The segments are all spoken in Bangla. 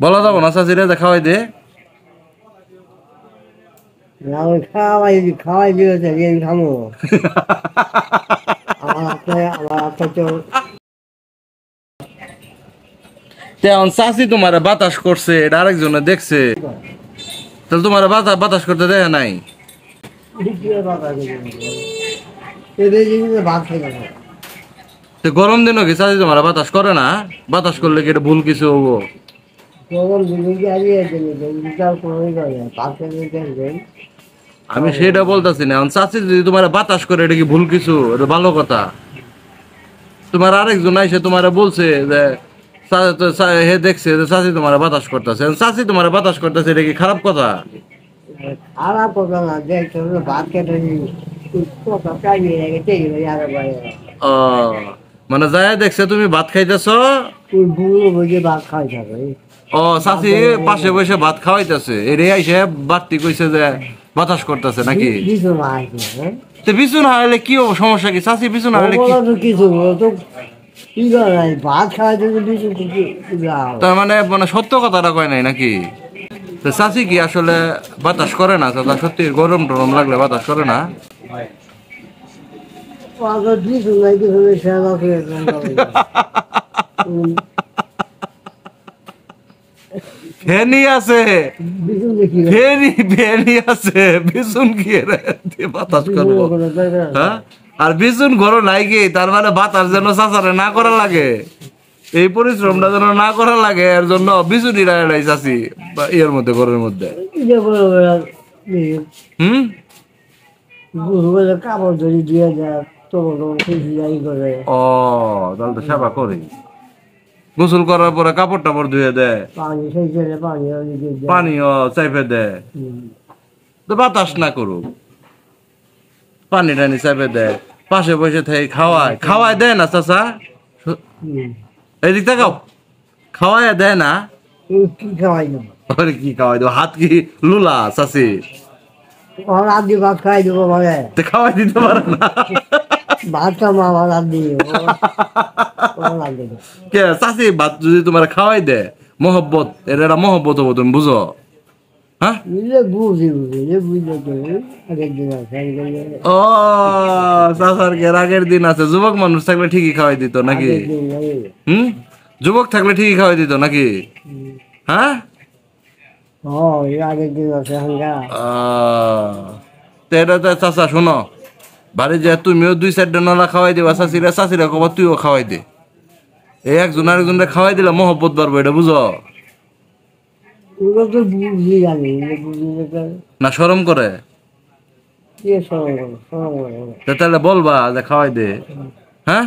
বলা যাবো না চাচিরে যে খাওয়াই দে। খাওয়াই দিয়েছে খামো আমার তেমন চাচি তোমার বাতাস করছে, এটা আরেকজনে দেখছে, তাহলে তোমার বাতাস করতে দেখে নাই? ভাত খাই গরম দিনও কি চাচি তোমার বাতাস করে না? বাতাস করলে কি এটা ভুল কিছু হবো? আমি সেটা বলতেছি না, এখন চাচি যদি তোমার বাতাস করে এটা কি ভুল কিছু? এটা ভালো কথা। তোমার আরেকজন আইসে তোমার বলছে যে হে দেখছে যে চাচি তোমার বাতাস করতেছে, চাচি তোমার বাতাস করতেছে, এটা কি খারাপ কথা? খারাপ কথা না, দেখছো ভাত খেতে ও মানে যায় দেখছে তুমি ভাত খাইতেছ, ভাত খাই থাকে। ও চাচি পাশে বসে ভাত খাওয়াইতেছে, এরে আইসে বাড়তি কইছে যে বাতাস করতেছে নাকি? বিছু না হলে কি হবো, সমস্যা কি? চাচি বিছু না হলে কিছু ভাত খাওয়াই তার মানে মানে সত্য কথাটা কয় নাই নাকি? তো চাচি কি আসলে বাতাস করে না? চাচা সত্যি গরম টরম লাগলে বাতাস করে না? ফেনি আছে, ফেনি আছে, বিছুন কি বাতাস করবো? হ্যাঁ, আর বিছুন ঘর নাই কি তার মানে বাতাস যেন চাচারে না করা লাগে, এই পরিশ্রমটা যেন না করা লাগে, এর জন্য বিছুনি রায় চাচি ইয়ের মধ্যে, ঘরের মধ্যে। হুম, কাপড় ধরি দিয়ে যায় ও তাহলে তো সেবা করি। গোসল করার পরে কাপড় টাপড় ধুয়ে দেয়, পানিও চাইপে দেয়, তো বাতাস না করুক, পানি টানি চাইপে দেয়, পাশে বসে থেকে খাওয়ায়, খাওয়ায় দেয় না চাচা? এদিক তাকাও, খাওয়ায় দেয় না? কি খাওয়াই না, কি খাওয়াই দেবো? হাত কি লুলা চাচি? রাত দিয়ে ভাত খাওয়াই দেবো মানে খাওয়াই দিতে পারে না? ভাতটা মা রাত দিয়ে কে চাচি ভাত যদি তোমার খাওয়াই দেয়, মহব্বত, এর একটা মহব্বত হবো, তুমি বুঝো? হ্যাঁ, ও চাচার কে আগের দিন আছে, যুবক মানুষ থাকলে ঠিকই খাওয়াই দিত নাকি? হুম, যুবক থাকলে ঠিকই খাওয়াই দিত নাকি? হ্যাঁ, এটা তো চাচা শোনো, বাড়ি যে তুমিও 2-4টা নলা খাওয়াই দিবা চাচিরা, চাচিরা কবা তুইও খাওয়াই দে, এই একজন আরেকজনটা খাওয়াই দিলে মহব্বত বাড়বো, এটা বুঝো না? শরম করে তাহলে বলবা যে খাওয়াই দে। হ্যাঁ,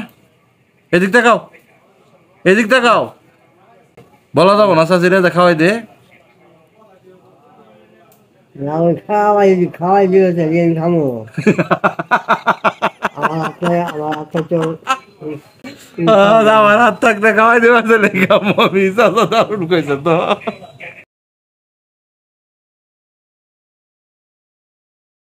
এদিক তাকাও, এদিক তাকাও, বলা যাবো না চাচিরা যে খাওয়াই দে? খাওয়াই দিয়েছে খামো আমার হাত থাকতে খাওয়াই দেওয়া, চাচা দারুণ কইছে তো।